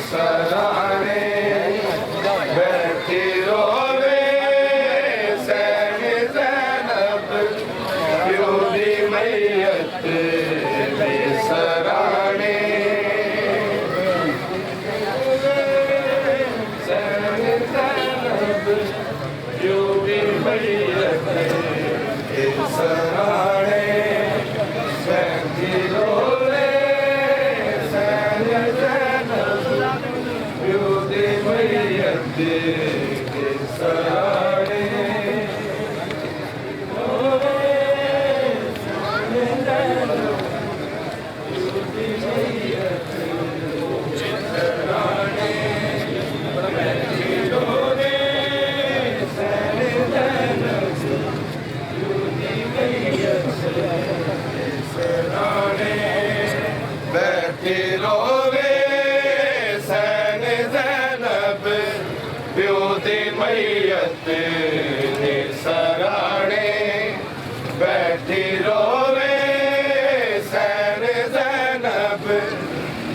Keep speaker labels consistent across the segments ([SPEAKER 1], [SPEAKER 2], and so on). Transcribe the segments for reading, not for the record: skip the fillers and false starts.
[SPEAKER 1] सराने बैठी रोवे सैन ज़ैनब प्यो दी मैयत दे सराने सैन ज़ैनब प्यो दी मैयत दे सराने बैठी रोवे के सराने बैठी रोवे सैन ज़ैनब प्यो दी मैयत दे सराने बैठी रोवे सैन ज़ैनब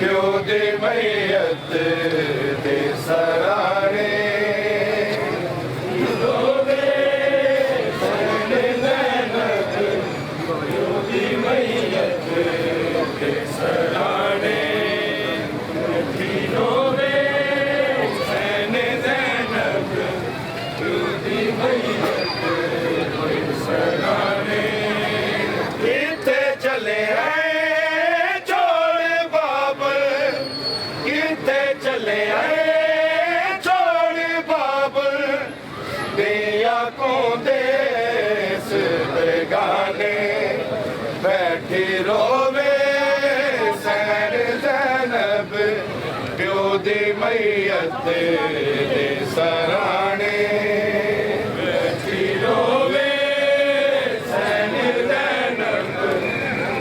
[SPEAKER 1] प्यो दी मैयत दे सराने रोवे सैन ज़ैनब प्यो दी मैयत दे सराने बैठी रोवे किथे चले आए छोड़ बाबल किथे चले आए छोड़ बाबल दिया को देश बेगाने बैठी रोवे सैन ज़ैनब प्यो दी मैयत दे सराने बैठी रोवे सैन ज़ैनब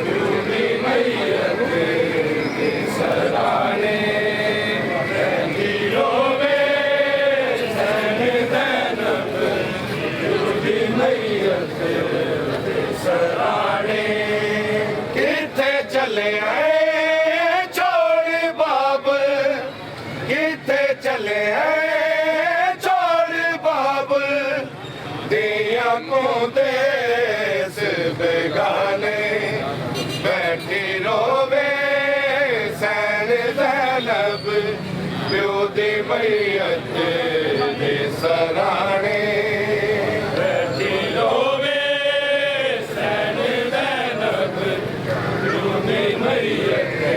[SPEAKER 1] प्यो दी मैयत दे सराने बैठी रोवे सैन ज़ैनब प्यो दी मैयत दे सराने किथे चले आए छोड़ बाबल किथे चले आए छोड़ बाबुल दिया को देश बेगाने बैठी रोवे सैन ज़ैनब प्यो दी मैयत दे सराने बैठी रोवे सैन ज़ैनब प्यो दी मैयत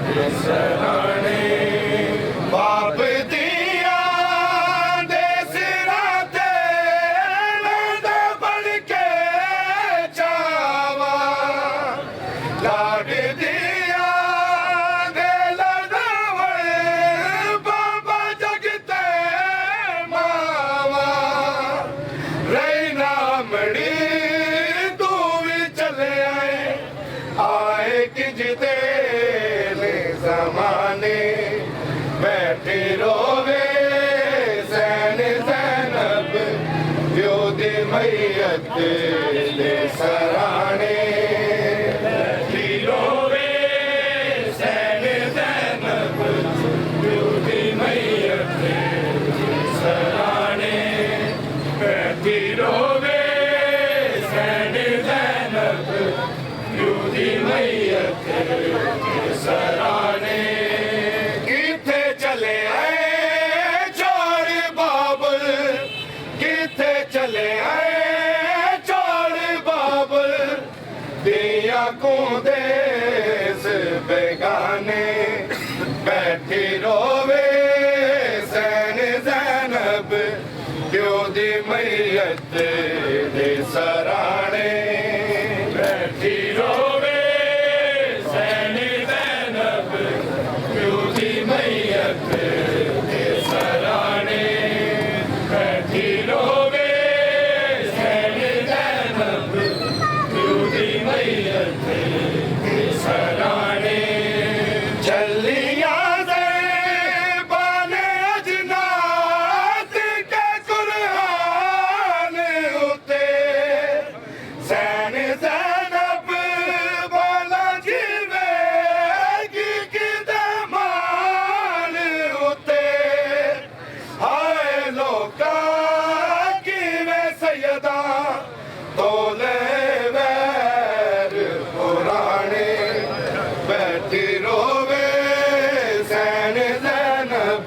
[SPEAKER 1] दे सराने बाप दिया देश राते लड़ बढ़ के चावा लाड दिया दे लड़ावल बाबा जगते मावा रैना मड़ी तू भी चले आए कि जिते ज़माने बैठी रोवे सैन ज़ैनब प्यो दी मैयत दे सराने बैठी रोवे सैन ज़ैनब प्यो दी मैयत दे सराने बैठी रोवे सैन ज़ैनब प्यो दी मैयत दे सराने किथे चले आए छोड़ बाबुल किथे चले आए छोड़ बाबुल दिया को देश बेगाने बैठी रोवे सैन ज़ैनब प्यो दी मैयत दे सराने बैठी रोवे सैन ज़ैनब प्यो दी मैयत दे सराने बैठी रोवे सैन ज़ैनब प्यो दी मैयत दे सराने चलिया दे बाने अजनात के कुर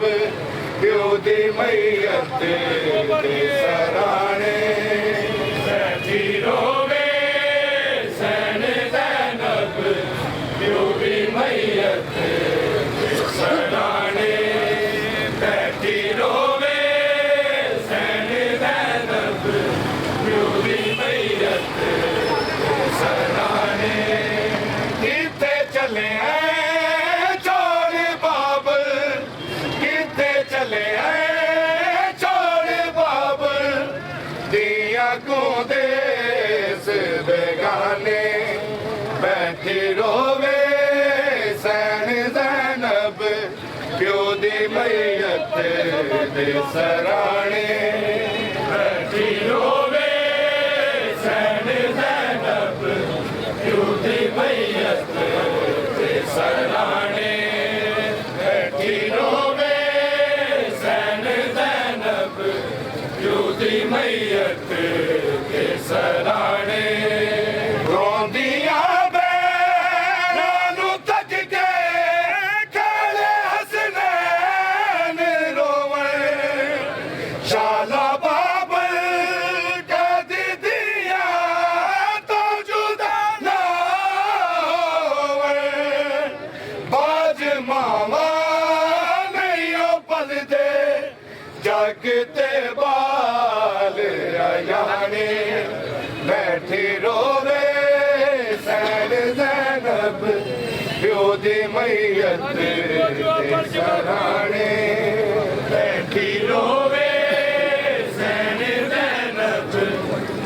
[SPEAKER 1] प्यो दी मैयत दे सराणे बैठी रोवे सैन ज़ैनब प्यो दी मैयत दे सराणे बैठी रोवे सैन ज़ैनब प्यो दी मैयत दे सराणे किथे चले आए छोड़ बाबल किथे चले आए छोड़ बाबल दिया को देश बेगाने बैठी रोवे सैन ज़ैनब प्यो दी मैयत दे सराणे बैठी रोवे सैन ज़ैनब प्यो दी मैयत दे सराणे बैठी रोवे सैन ज़ैनब प्यो दी मैयत दे सराणे रोंदियां बैरां नूं तक के काले हसनैन रोवण शाला बाबल कदी दिया तो जुदा ना होवण बाज मावा नहीं ओ पल दे जग ते बाल अयाने बैठी रोवे सैन ज़ैनब प्यो दी मैयत दे सराणे बैठी रोवे सैन ज़ैनब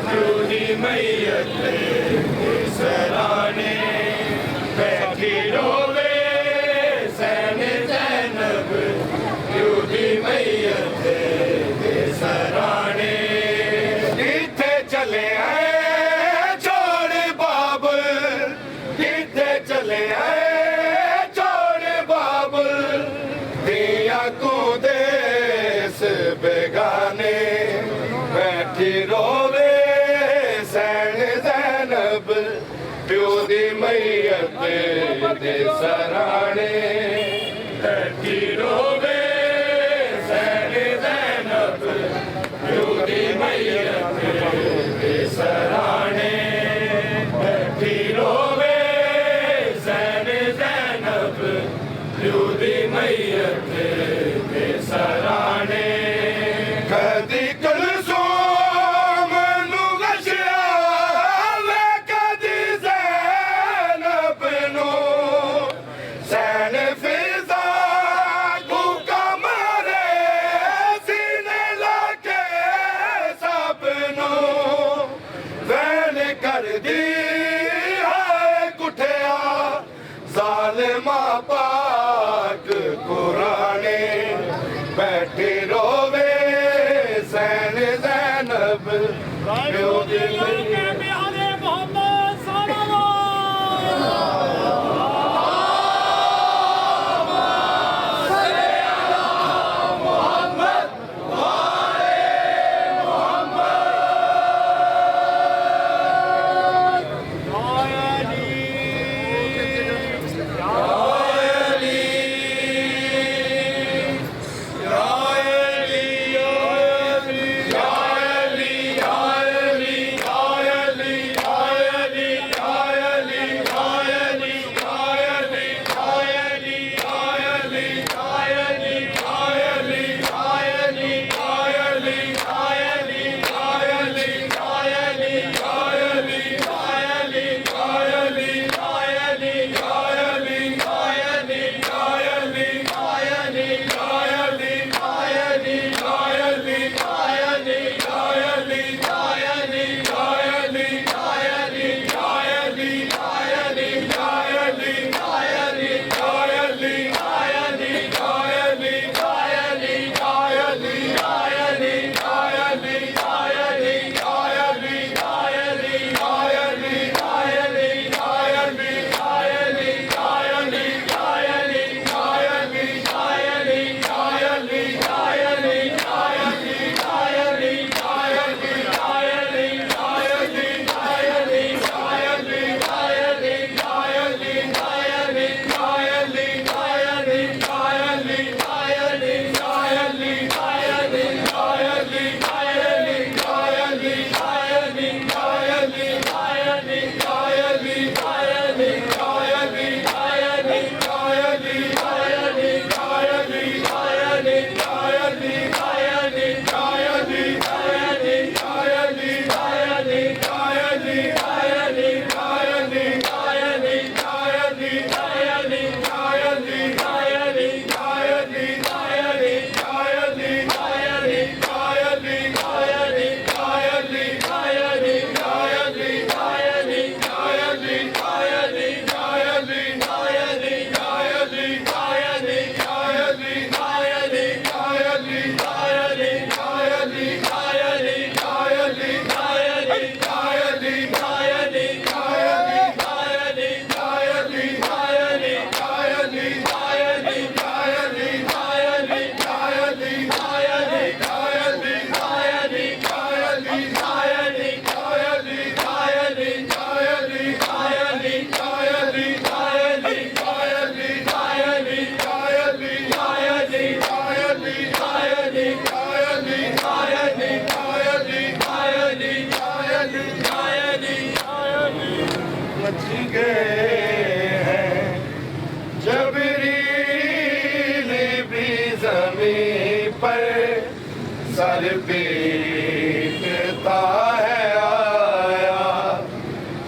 [SPEAKER 1] प्यो दी मैयत दे सराणे बैठी रोवे सैन ज़ैनब प्यो दी मैयत दे सराणे किथे चले आए छोड़ बाबल किथे चले आए छोड़ बाबल दिया को देश बेगाने बैठी रोवे सैन ज़ैनब प्यो दी मैयत दे सराणे बैठी रोवे सैन ज़ैनब प्यो दी मैयत दे सराणे बैठी रोवे सैन ज़ैनब प्यो दी मैयत दे सराणे कदी कुलसूम नूं गशिया वे कदी ज़ैनब नूं सैन फिज़ा को कमरे सीने लाके सब नूं वैन कर दी है कुठिया ज़ालिमा पाक कुराने बैठी रोवे सैन ज़ैनब प्यो दी मैयत पर सर पीटता है आया,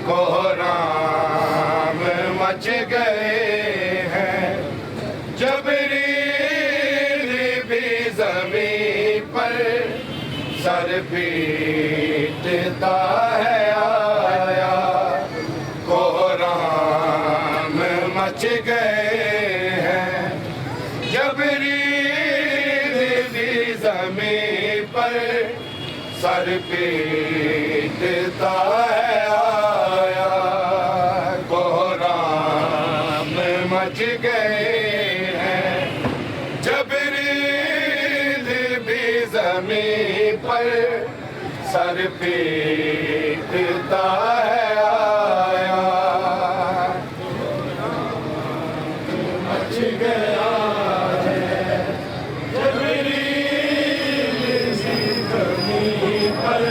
[SPEAKER 1] कोहराम मच गए हैं, जबरील भी ज़मीं पर सर पीटता है आया, कोहराम मच गए हैं, जबरील भी ज़मीं पर सर पीटता है आया, कोहराम मच गए हैं, जबरील भी ज़मीं पर सर पीटता है आया, मच गया है जबरील ज़मीं पर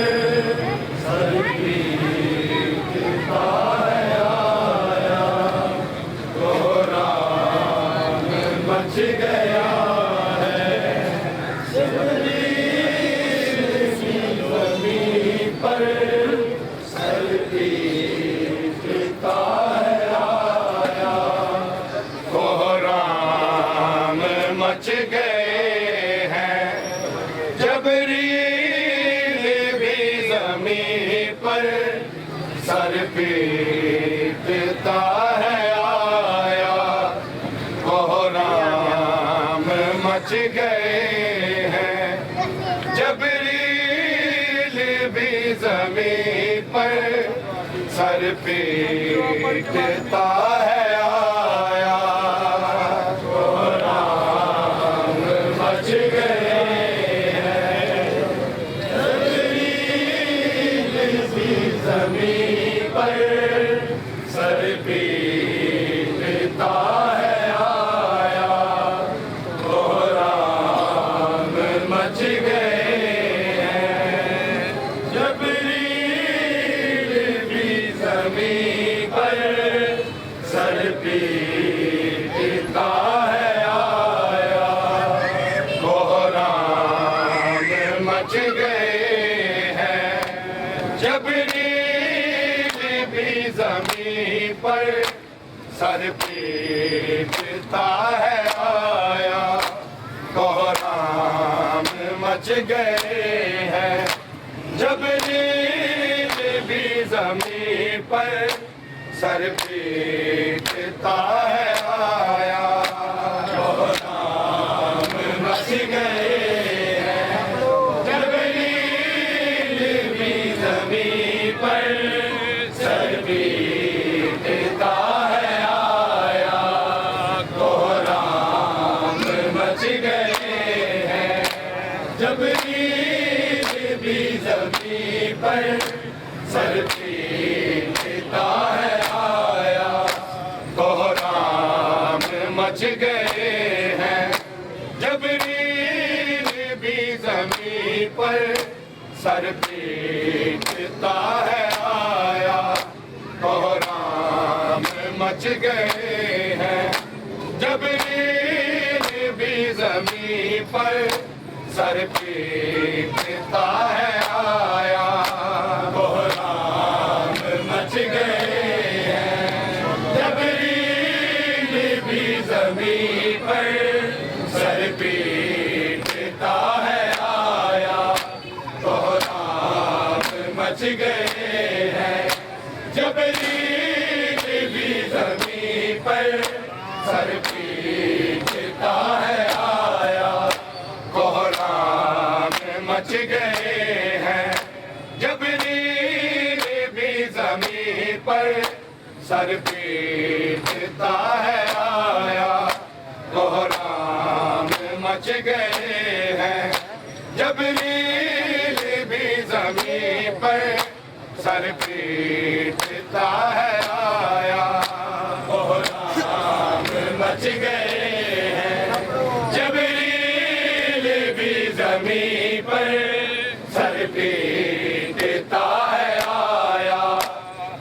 [SPEAKER 1] सर पीटता है आया, कोहराम मच गया है जबरील ज़मीं पर सर पीटता है आया, कोहराम मच गए हैं, जबरील भी ज़मीं पर सर पीटता है आया, कोहराम मच गए हैं, जबरील भी ज़मीं पर सर पीटता है आया, कोहराम मच गए हैं, जबरील भी ज़मीं पर सर पीटता है आया, कोहराम मच गए हैं, जबरील भी ज़मीं पर सर पीटता है आया, कोहराम मच गए हैं, जबरील भी ज़मीं पर सर पीटता है आया, कोहराम मच गए हैं, जबरील भी ज़मीं पर सर पीटता है आया, कोहराम मच गए हैं, जबरील भी ज़मीं पर सर पीटता है आया, कोहराम मच गए हैं, जबरील भी ज़मीं पर सर पीटता है आया, कोहराम मच गए हैं, जबरील भी ज़मीं पर सर पीटता है आया, कोहराम मच गए हैं, जबरील भी ज़मीं पर सर पीटता है आया, कोहराम मच गए हैं, जबरील भी ज़मीं पर सर पीटता है आया, कोहराम मच गए हैं, जबरील भी ज़मीं पर सर पीटता है आया, कोहराम मच गए हैं, जबरील भी ज़मीं पर सर पीटता है आया, कोहराम मच गए हैं, जबरील भी ज़मीं पर सर पीटता है आया, कोहराम मच गए हैं, जबरील भी ज़मीं पर सर पीटता है आया,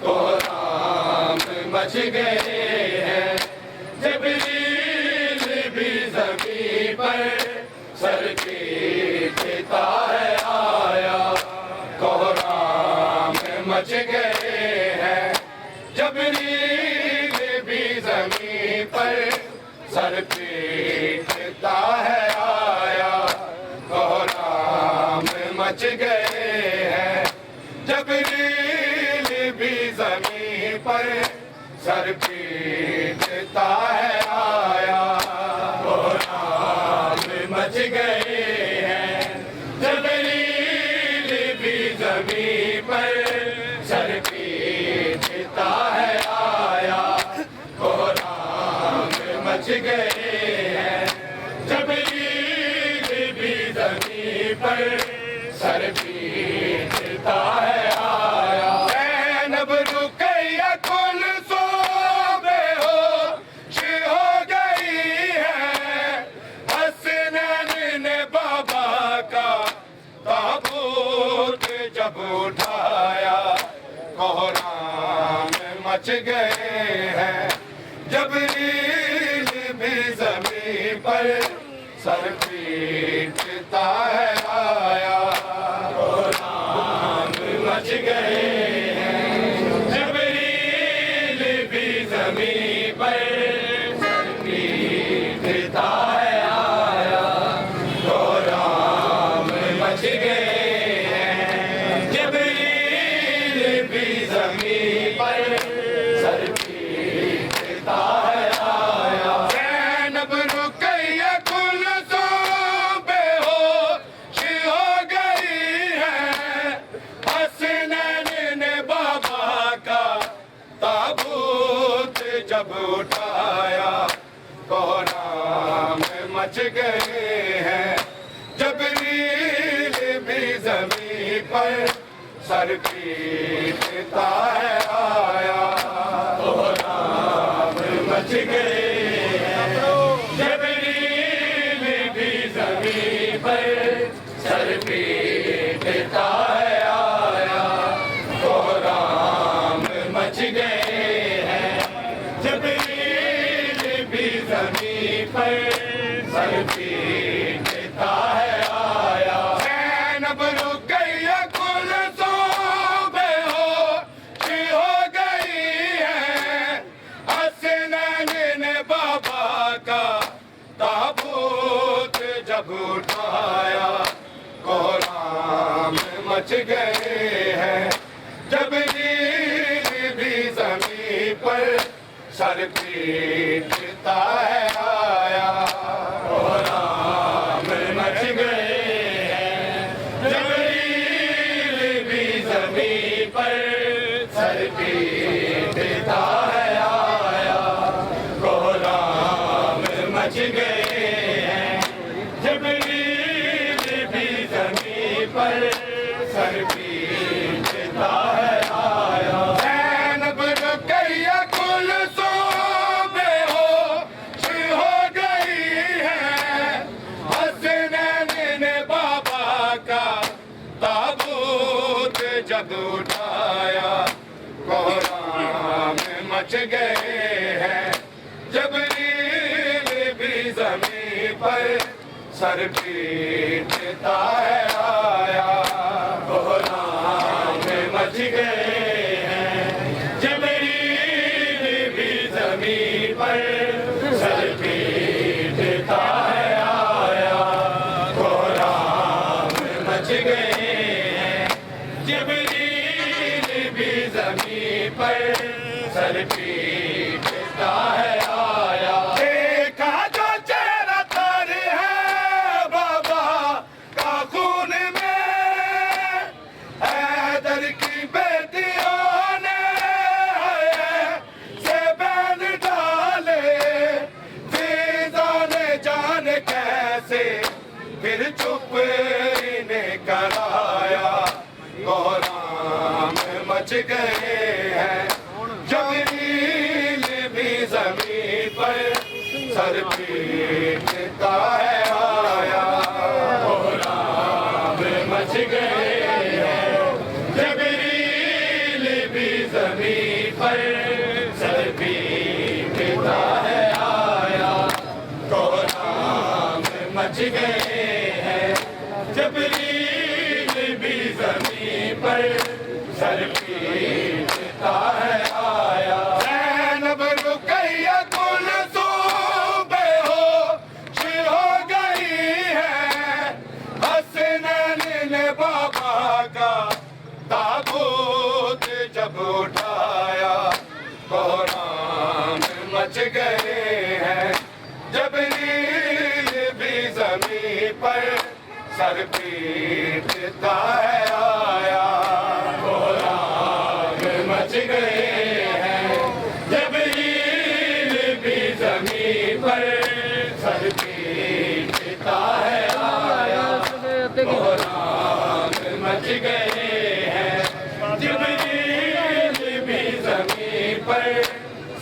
[SPEAKER 1] कोहराम मच गए हैं, जबरील भी ज़मीं पर सर मच गए हैं। जबरील भी ज़मीं पर सर पीटता है आया, कोहराम मच गए हैं। जबरील भी ज़मीं पर सर पीटता है आया, कोहराम मच गए हैं। जबरील भी ज़मीं पर सर पीटता है आया, कोहराम मच गए हैं। जबरील भी ज़मीं पर सर पीटता है आया। ज़ैनब रुक़ैया कुलसूम बेहोश हो गई है। हसनैन ने बाबा का ताबूत जब उठाया, कोहराम मच गए हैं। जबरील भी ज़मीं पर सर पीटता है आया, कोहराम मच गए हैं। जबरील भी ज़मीं पर सर पीटता है आया, कोहराम मच गए हैं। जबरील भी ज़मीं पर सर पीटता है आया। ज़ैनब रुक़ैया कुलसूम बेहोश हो गई है। हसनैन ने बाबा का ताबूत जब उठाया, कोहराम मच गए हैं। जबरील भी ज़मीं पर सर पीटता है आया, कोहराम मच गए हैं। जबरील भी ज़मीं पर सर पीटता है आया, कोहराम मच गए हैं। जबरील भी ज़मीं पर सर पीटता है आया। ज़ैनब रुक़ैया कुलसूम बेहोश हो गई है। हसनैन ने बाबा का ताबूत जब उठाया, कोहराम मच गए हैं। जबरील भी ज़मीं पर सर पीटता है आया, कोहराम मच गए हैं। जबरील भी ज़मीं पर सर पीटता है आया, कोहराम मच गए हैं। जबरील भी ज़मीं पर सर पीटता है आया। ज़ैनब रुक़ैया कुलसूम बेहोश हो गई है। हसनैन ने बाबा का ताबूत जब उठाया, कोहराम मच गए हैं। जबरील भी ज़मीं पर सर पीटता है आया, कोहराम मच गए हैं। जबरील भी ज़मीं पर सर पीटता है आया, कोहराम मच गए हैं। जबरील भी ज़मीं पर सर पीटता है आया। देखा जो चेहरा तर है बाबा का खून में, हैदर की बेटियों ने से बैन डाले। फिजा ने जान कैसे फिर चुप इन्हें कराया, कोहराम मच गए हैं। जबरील भी ज़मीं पर सर पीटता है आया, कोहराम मच गए हैं। जबरील भी ज़मीं पर सर पीटता है आया, कोहराम मच गए हैं। जबरील भी ज़मीं पर सर पीटता पीता है आया। ज़ैनब रुक़ैया कुलसूम बेहोश हो गई है, हसनैन ने बाबा का ताबूत जब उठाया, कोहराम मच गए हैं। जबरील भी ज़मीन पर सर पीटता है आया, कोहराम मच गए हैं। जबरील भी ज़मीन पर सर पीटता है आया, कोहराम मच गए हैं। जबरील भी ज़मीन पर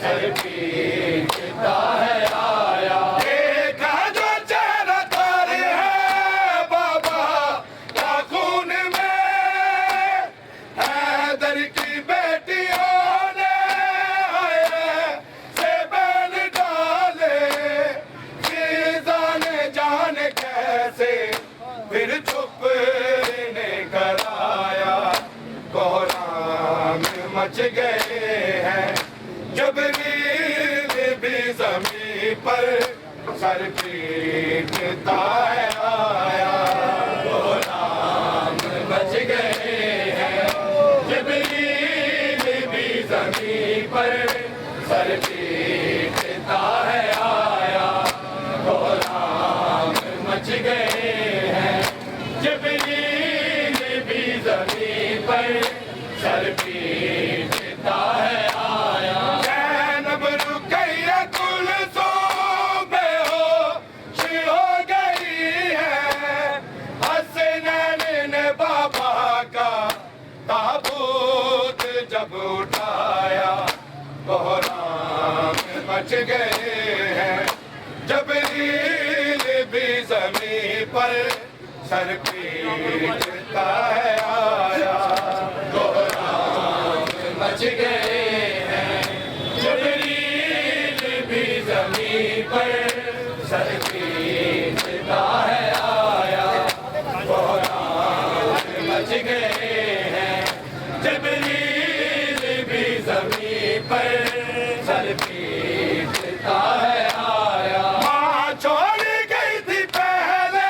[SPEAKER 1] सर पीटता है आया। देखा जो चेहरा तारे है बाबा का खून में, हैदर की बेटियों ने आए से बैन डाले, चीज़ान जान कैसे फिर चुप ने कराया, कोहराम मच गए हैं। जबरील भी ज़मीन पर सर पीटता है आया, कोहराम मच गए हैं। जबरील भी ज़मीन पर सर पीटता है आया, कोहराम मच गए हैं। जबरील भी ज़मीन पर सर पीटता है आया। ज़ैनब रुक़ैया कुलसूम बेहोश हो गई है, हसनैन ने बाबा का ताबूत जब उठाया, कोहराम मच गए हैं। जबरील भी ज़मीन पर सर पीटता है आया, कोहराम मच गए हैं। जबरील भी ज़मीन पर सर पीटता है आया, कोहराम मच गए हैं। जबरील भी ज़मीन पर सर पीटता है आया। माँ छोड़ गई थी पहले,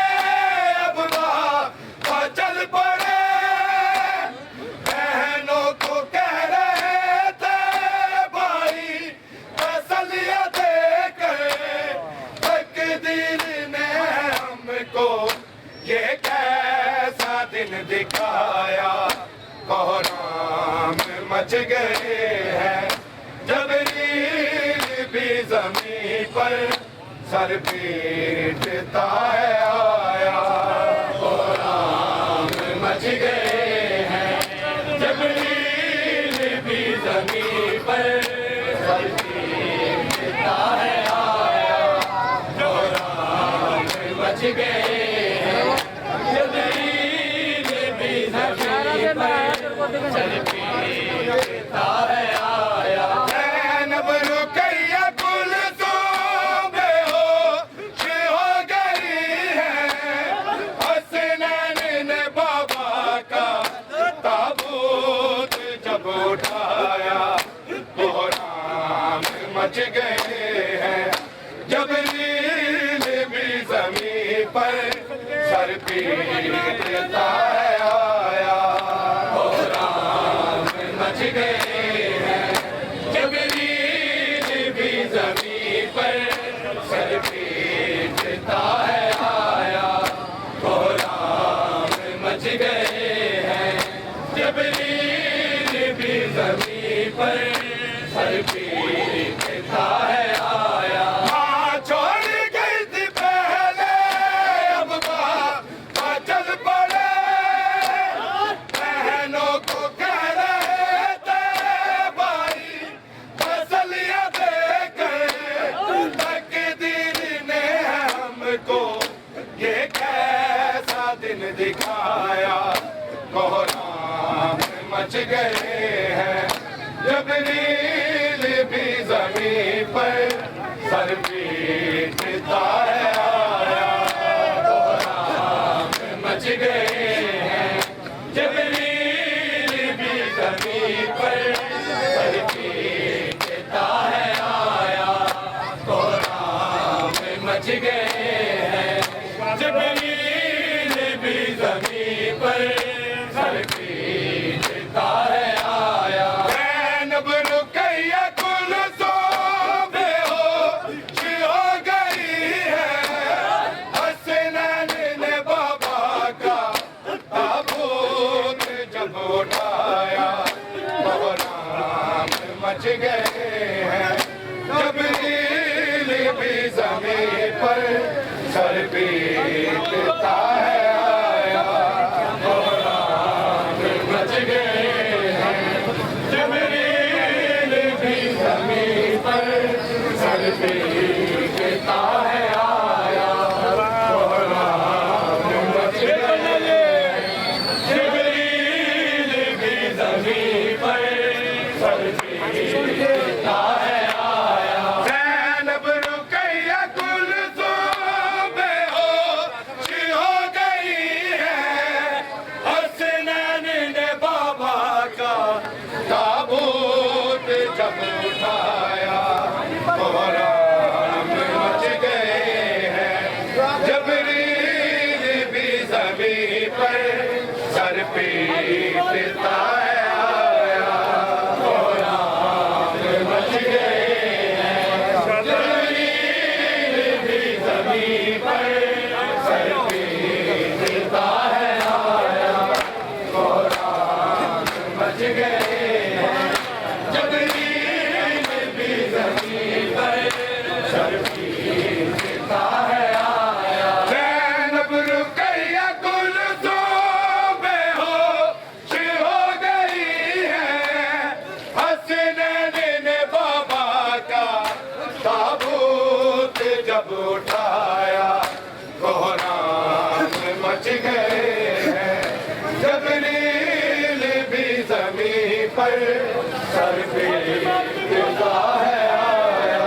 [SPEAKER 1] अब वहाँ चल पड़े, बहनों को कह रहे थे भाई तसल्लियाँ देकर, तकदीर ने हमको ये कैसा दिन दिखाया, कोहराम मच गए हैं। जबरील भी ज़मीन पर सर पीटता है आया, कोहराम मच गए हैं। जबरील भी ज़मीन पर सर पीटता है आया, कोहराम मच गए हैं। जबरील भी ज़मीन पर सर पीटता है आया। ज़ैनब रुक़ैया कुलसूम बेहोश हो गई है, हसनैन ने बाबा का ताबूत जब उठाया, कोहराम मच गए हैं। जबरील भी ज़मीन पर सर पीटता है आया, कोहराम मच गए हैं। जबरील भी ज़मीन पर सर पीटता है आया, कोहराम मच गए हैं। जबरील भी ज़मीन पर सर पीटता है आया। माँ छोड़ गई थी पहले, अब वहाँ चल पड़े, बहनों को कह रहे थे भाई तसल्लियाँ देकर, तकदीर ने हमको ये कैसा दिन दिखाया, कोहराम मच गए हैं। जबरील भी ज़मीन पर सर पीटता है आया, कोहराम मच गए हैं। जबरील भी ज़मीन पर हैं जबरील भी ज़मीं पर सर पीटता है आया ज़ैनब रुक़ैया कुलसूम बेहोश हो गई है हसनैन ने बाबा का ताबूत जब उठाया कोहराम मच गए हैं जबरील भी ज़मीं पर सर पीटता है आया कोहराम मच गए हैं जबरील भी ज़मीं पर सर पीटता है आया कोहराम मच गए जबरील भी ज़मीं पर सर पीटता है आया ज़ैनब रुक़ैया कुलसूम बेहोश हो गई है हसनैन ने बाबा का ताबूत जब उठाया कोहराम मच गए हैं जबरील भी ज़मीं पर सर पीटता है आया कोहराम मच गए हैं जबरील भी ज़मीं पर सर पीटता है आया कोहराम मच गए हैं जबरील भी ज़मीं पर सर पीटता है आया ज़ैनब रुक़ैया कुलसूम बेहोश हो गई है हसनैन ने बाबा का ताबूत जब उठाया कोहराम मच गए हैं जबरील भी ज़मीं पर सर पीटता है आया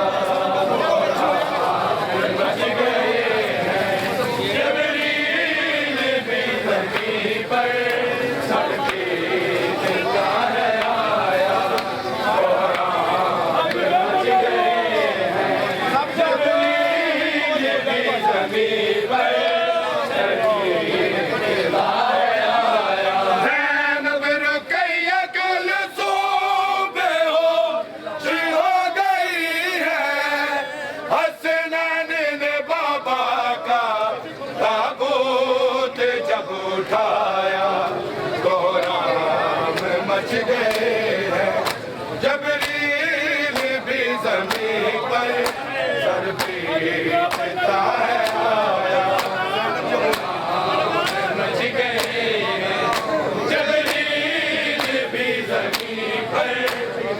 [SPEAKER 1] कोहराम मच गए हैं जबरील भी ज़मीं पर सर पीटता है आया कोहराम मच गए हैं जबरील भी ज़मीं पर सर पीटता है आया ज़ैनब रुक़ैया कुलसूम बेहोश हो गई है हसनैन ने बाबा का ताबूत जब उठाया कोहराम मच गए हैं जबरील भी ज़मीं पर सर पीटता है आया कोहराम मच गए हैं जबरील भी ज़मीं पर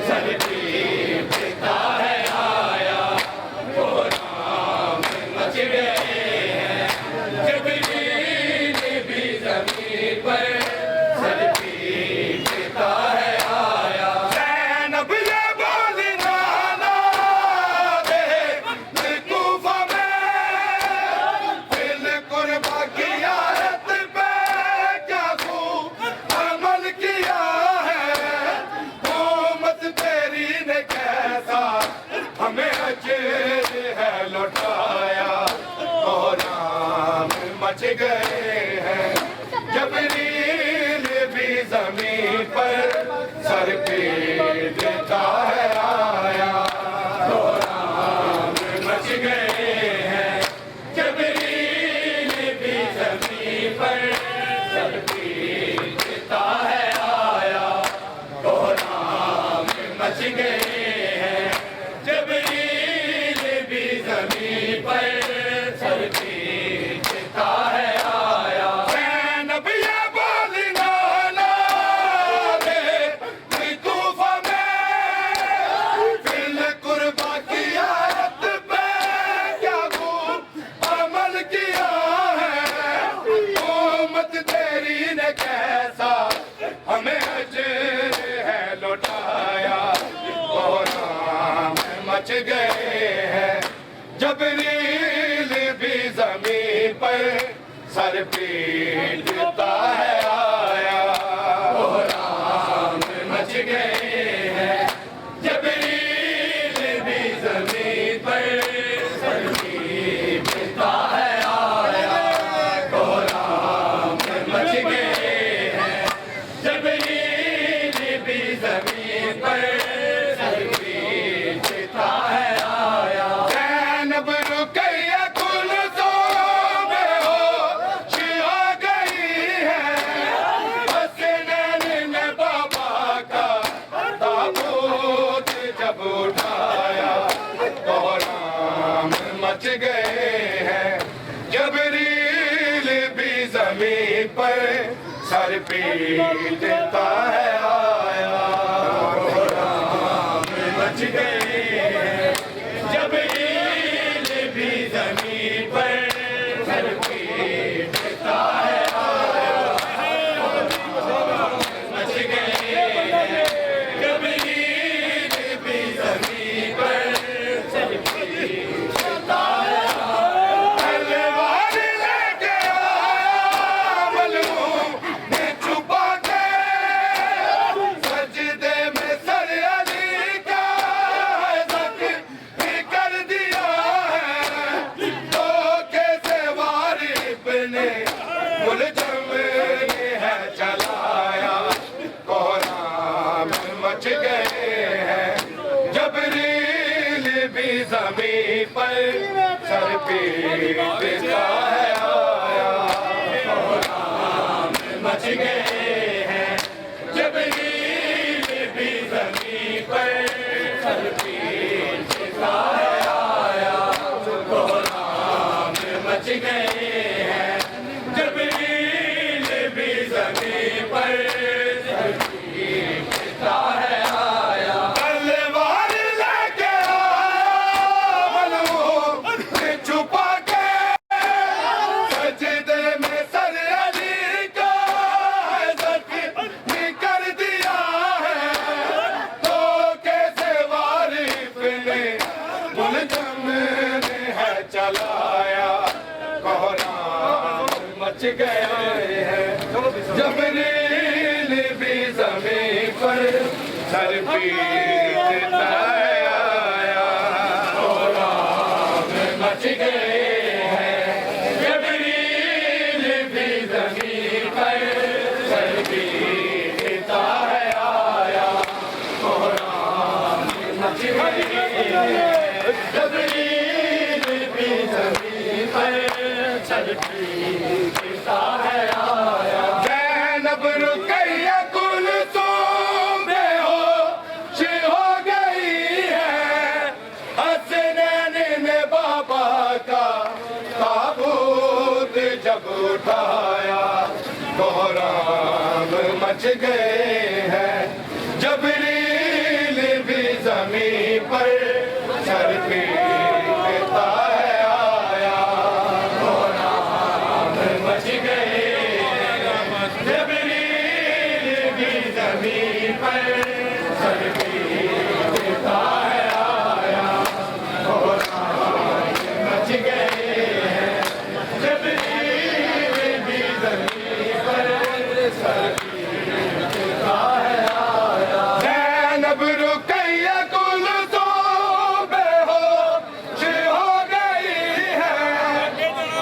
[SPEAKER 1] सर पीटता है आया कोहराम मच गए हैं जबरील भी ज़मीं पर सर पीटता है आया ज़ैनब ये बोलना ना दे कूफा में दिल कुर्बा की आयत पे क्या खूब अमल किया है हुकूमत तेरी ने कैसा हमें अजर है लौटाया कोहराम मच गए हैं जबरील भी ज़मीं पर सर पीटता है आया कोहराम मच गए हैं जबरील भी ज़मीं पर सर पीटता है आया कोहराम मच गए हैं जबरील भी ज़मीं पर सर पीटता है आया ज़ैनब ये बोलना ना दे तूफ़ा में दिल कुर्बा की आयत पे क्या खूब अमल किया है हुकूमत तेरी ने कैसा हमें अजर है लौटाया कोहराम मच गए हैं जबरील भी ज़मीं पर सर पीटता है आया कोहराम मच गए हैं जबरील भी ज़मीं पर सर पीटता है जमीन पर सर पीटता है आया। मच गए हैं जबरील भी जमीन पर सर पीटता है आया। मच गए हैं जबरील भी जमीन पर सर पीटता है आया। तलवार लेके आया मलूम ने छुपा के सजदे में सर अली का जख्म कर दिया है। धोखे से वारिफ ने मुलज़म ने है चलाया। कोहराम मच गए हैं जबरील भी ज़मीन पर सर पीटता है आया। कोहराम मच गए हैं जबरील भी ज़मीन पर सर पीटता है आया। कोहराम मच गए हैं जबरील भी ज़मीन पर सर पीटता है आया। तलवार लेके आया मलूम ने छुपा के सजदे में सर अली का जख्म कर दिया है। धोखे से वारिफ ने मुलज़म ने है चलाया। कोहराम मच गए हैं जबरील भी ज़मीन पर सर पीटता है आया। कोहराम मच गए हैं जबरील भी ज़मीन पर सर पीटता है आया। कोहराम मच गए हैं जबरील भी ज़मीन पर सर पीटता है आया। ज़ैनब रुक़ैया कुलसूम बेहोश हो गई है। हसनैन ने बाबा का ताबूत जब उठाया। कोहराम मच गए हैं जबरील भी ज़मीन पर सर पीटता है आया। कोहराम मच गए हैं जबरील भी ज़मीन पर सर पीटता है आया। कोहराम मच गए हैं जबरील भी ज़मीन पर सर पीटता है आया। ज़ैनब रुक़ैया कुलसूम बेहोश हो गई है।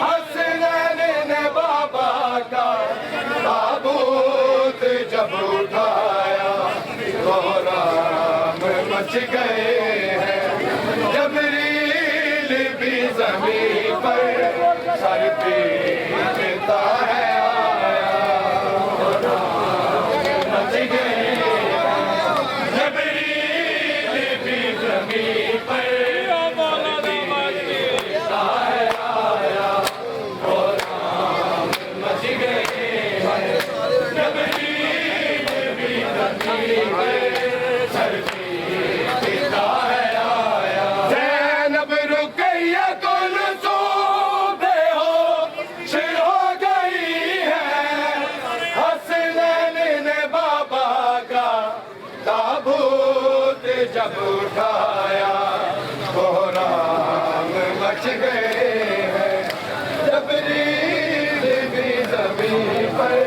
[SPEAKER 1] हसनैन ने बाबा का ताबूत जब उठाया। कोहराम मच गए हैं जबरील भी ज़मीन पर सर पीटता है आया। कोहराम मच गए हैं जबरील भी ज़मीन पर सर पीटता है आया। कोहराम मच गए हैं जबरील भी ज़मीन पर सर पीटता है आया। ज़ैनब रुक़ैया कुलसूम बेहोश हो गई है। हसनैन ने बाबा का ताबूत जब उठाया। कोहराम मच गए हैं जबरील भी ज़मीन पर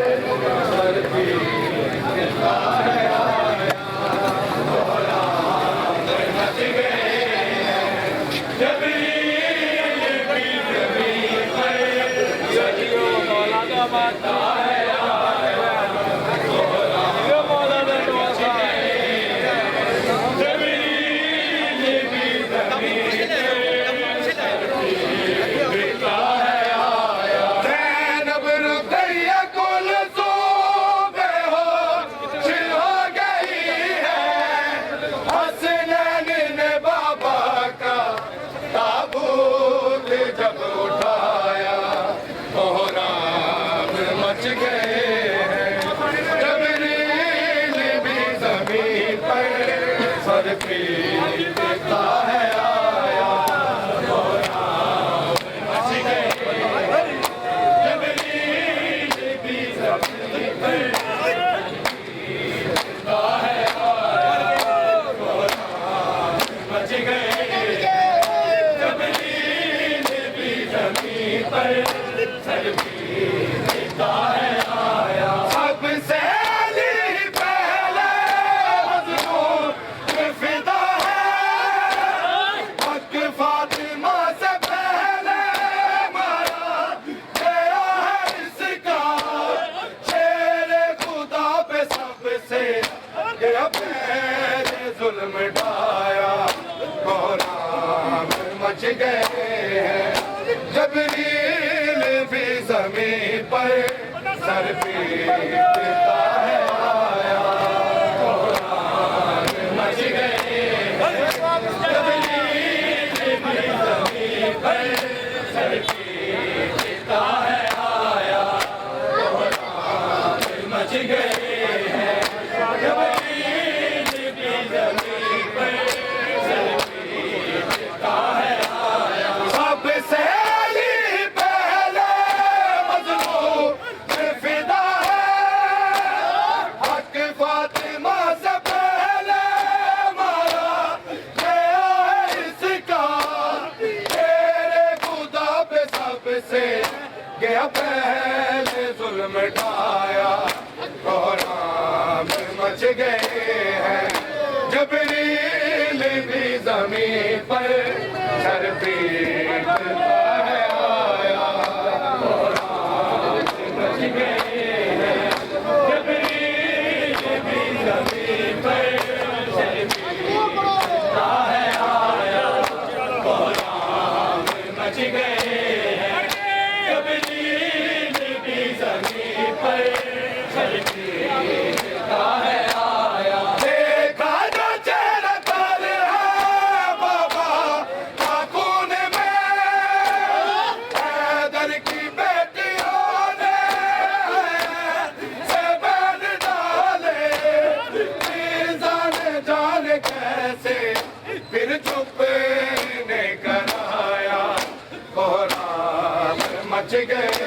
[SPEAKER 1] सर पीटता है आया। कोहराम मच गए हैं जबरील भी ज़मीन पर सर पीटता है आया। कोहराम मच गए हैं जबरील मच गए हैं। जबरील भी ज़मीन पर सर पीटता है आया, मच गए। जबरील भी ज़मीन पर पीटता है आया, मच गए। जबरील भी ज़मीन पर सर पीटता है आया। सबसे पहले मज़लूम पे फिदा है, हक़ फातिमा से पहले मारा गया है इसका। शेरे खुदा पे सबसे गया पहले जुल्म ढाया, कोराम मच गए हैं। जबरील भी ज़मीन पर सर पीटता है आया, कोराम मच गए। जबरील भी ज़मीन पर सर पीटता है आया, कोराम मच गए हैं। जबरील भी ज़मीन पर सर पीटता है आया। सबसे पहले मज़लूम पे फिदा है, हक़ फातिमा से पहले मारा गया है इसका। तेरे खुदा पे सबसे गया पहले जुल्म ढाया, कोराम मच गए हैं। जबरील भी ज़मीन पर सर पीटता है आया, कोराम मच गए हैं। जबरील भी ज़मीन पर सर पीटता है आया, कोराम मच गए हैं। जबरील भी ज़मीन पर सर पीटता है आया। देखा जो चेहरा तर है बाबा का खून में, हैदर की बेटियों ने से बैन डाले। मीर्ज़ा ने जाने कैसे फिर चुप ने कराया, कोराम मच गए